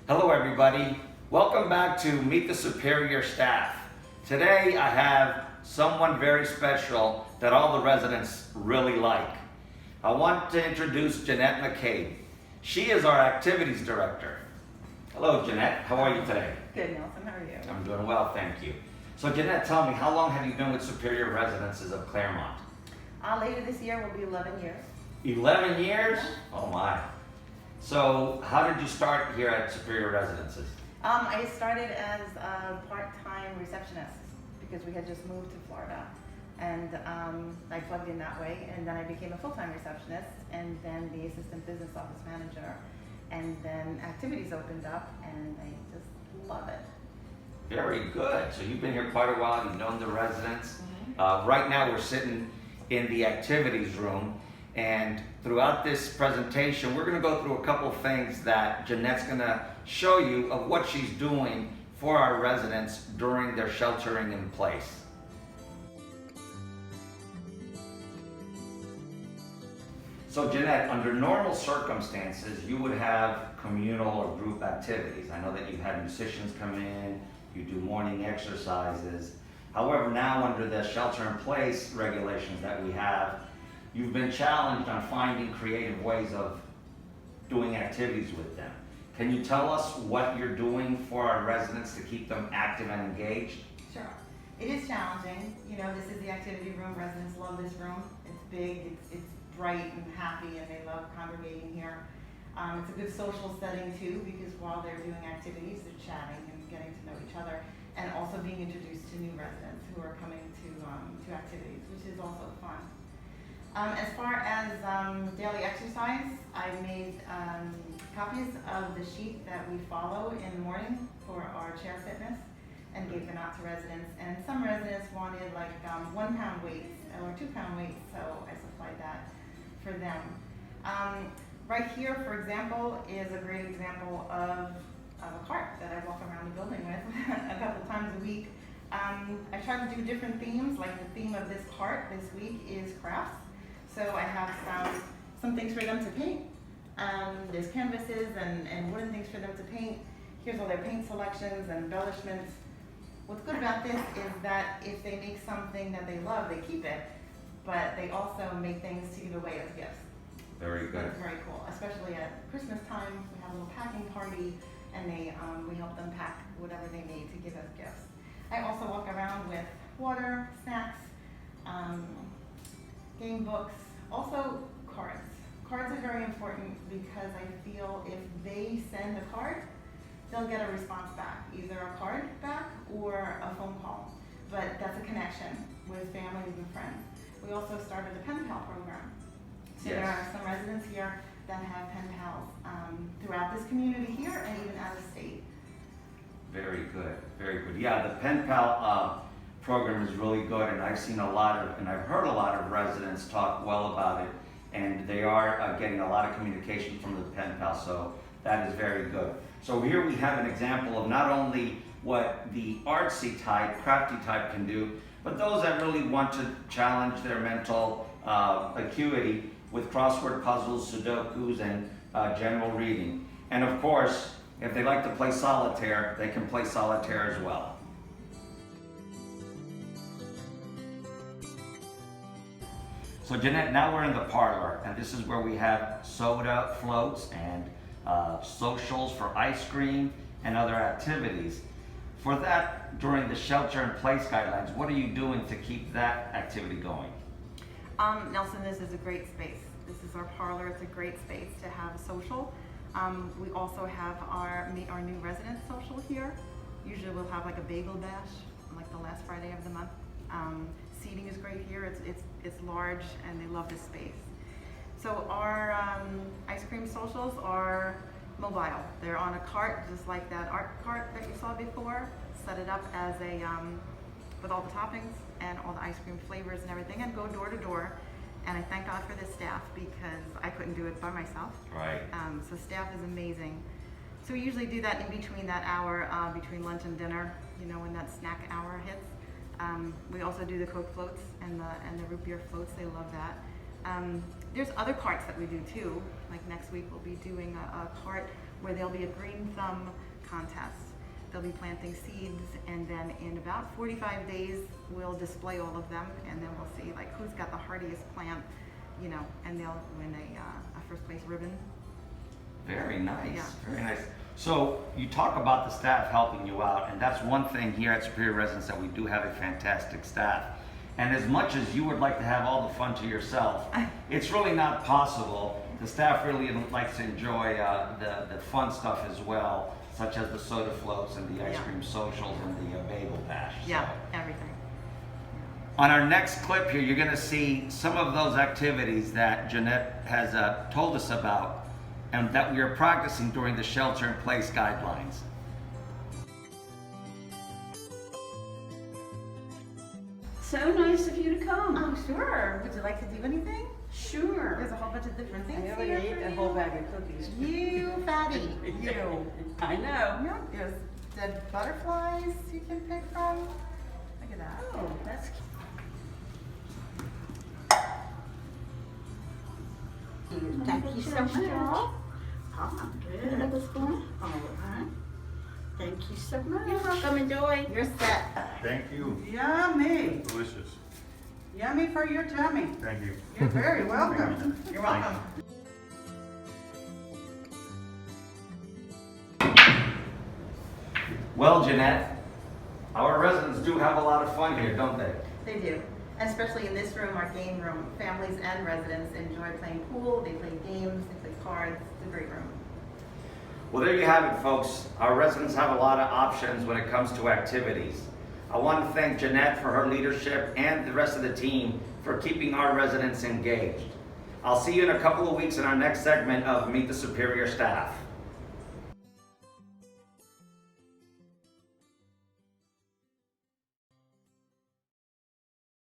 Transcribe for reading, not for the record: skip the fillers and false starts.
Hello everybody, welcome back to Meet the Superior Staff. Today I have someone very special that all the residents really like. I want to introduce Jeanette McCabe. She is our Activities Director. Hello Jeanette, how are you today? Good, Nelson. How are you? I'm doing well, thank you. So Jeanette, tell me, how long have you been with Superior Residences of Claremont? Later this year will be 11 years. 11 years? Oh my. So how did you start here at Superior Residences? I started as a part-time receptionist because we had just moved to Florida, and I plugged in that way, and then I became a full-time receptionist, and then the assistant business office manager, and then activities opened up, and I just love it. Very good. So you've been here quite a while, you've known the residents. Right now we're sitting in the activities room, and throughout this presentation we're going to go through a couple of things that Jeanette's going to show you of what she's doing for our residents during their sheltering in place. So Jeanette, under normal circumstances you would have communal or group activities. I know that you've had musicians come in, you do morning exercises. However, now under the shelter-in-place regulations that we have, you've been challenged on finding creative ways of doing activities with them. Can you tell us what you're doing for our residents to keep them active and engaged? Sure. It is challenging. You know, this is the activity room. Residents love this room. It's big, it's bright and happy, and they love congregating here. It's a good social setting too, because while they're doing activities, they're chatting and getting to know each other, and also being introduced to new residents who are coming to activities, which is also fun. As far as daily exercise, I made copies of the sheet that we follow in the morning for our chair fitness and gave them out to residents. And some residents wanted like 1 pound weights or 2 pound weights, so I supplied that for them. Right here, for example, is a great example of a cart that I walk around the building with a couple times a week. I try to do different themes, like the theme of this cart this week is crafts. So I have some things for them to paint. There's canvases and wooden things for them to paint. Here's all their paint selections and embellishments. What's good about this is that if they make something that they love, they keep it, but they also make things to give away as gifts. Very good. It's very cool, especially at Christmas time. We have a little packing party, and we help them pack whatever they need to give as gifts. I also walk around with water, snacks, game books, also cards. Cards are very important because I feel if they send a card, they'll get a response back, either a card back or a phone call. But that's a connection with families and friends. We also started a pen pal program. So Yes. there are some residents here that have pen pals throughout this community here and even out of state. Very good, very good. Yeah, the Pen Pal program is really good, and I've seen a lot of, and I've heard a lot of residents talk well about it, and they are getting a lot of communication from the Pen Pal, so that is very good. So here we have an example of not only what the artsy type, crafty type can do, but those that really want to challenge their mental acuity with crossword puzzles, Sudokus, and general reading. And of course, if they like to play solitaire, they can play solitaire as well. So Jeanette, now we're in the parlor, and this is where we have soda floats and socials for ice cream and other activities. For that, during the shelter-in-place guidelines, what are you doing to keep that activity going? Nelson, this is a great space. This is our parlor. It's a great space to have a social. We also have our new resident social here. Usually we'll have like a bagel bash, like the last Friday of the month. Seating is great here. It's large, and they love this space. So our ice cream socials are mobile. They're on a cart, just like that art cart that you saw before. Set it up as a with all the toppings and all the ice cream flavors and everything, and go door to door. And I thank God for this staff because I couldn't do it by myself. Right. So staff is amazing. So we usually do that in between that hour, between lunch and dinner, you know, when that snack hour hits. We also do the Coke floats and the root beer floats. They love that. There's other carts that we do too. Like next week we'll be doing a cart where there'll be a green thumb contest. They'll be planting seeds, and then in about 45 days, we'll display all of them, and then we'll see like who's got the hardiest plant, you know, and they'll win a first place ribbon. Very nice, Yeah. very nice. So you talk about the staff helping you out, and that's one thing here at Superior Residence, that we do have a fantastic staff. And as much as you would like to have all the fun to yourself, it's really not possible. The staff really likes to enjoy the fun stuff as well, such as the soda floats and the ice Yeah. cream socials and the bagel bash. Yeah, So, everything. on our next clip here, you're gonna see some of those activities that Jeanette has told us about and that we are practicing during the shelter-in-place guidelines. So nice of you to come. Oh, sure. Would you like to do anything? Sure. There's a whole bunch of different things I already here ate for a you. whole bag of cookies. You fatty, you. I know. Yeah, there's dead butterflies you can pick from. Look at that. Oh, that's cute. Thank you so much. Oh, good. All right. Thank you so much. You're welcome. Enjoy. You're set. Thank you. Yummy, Delicious. yummy for your tummy. Thank you. You're very welcome. You're welcome. Well, Jeanette, our residents do have a lot of fun here, don't they? They do. Especially in this room, our game room. Families and residents enjoy playing pool, they play games, they play cards. It's a great room. Well, there you have it, folks. Our residents have a lot of options when it comes to activities. I want to thank Jeanette for her leadership and the rest of the team for keeping our residents engaged. I'll see you in a couple of weeks in our next segment of Meet the Superior Staff.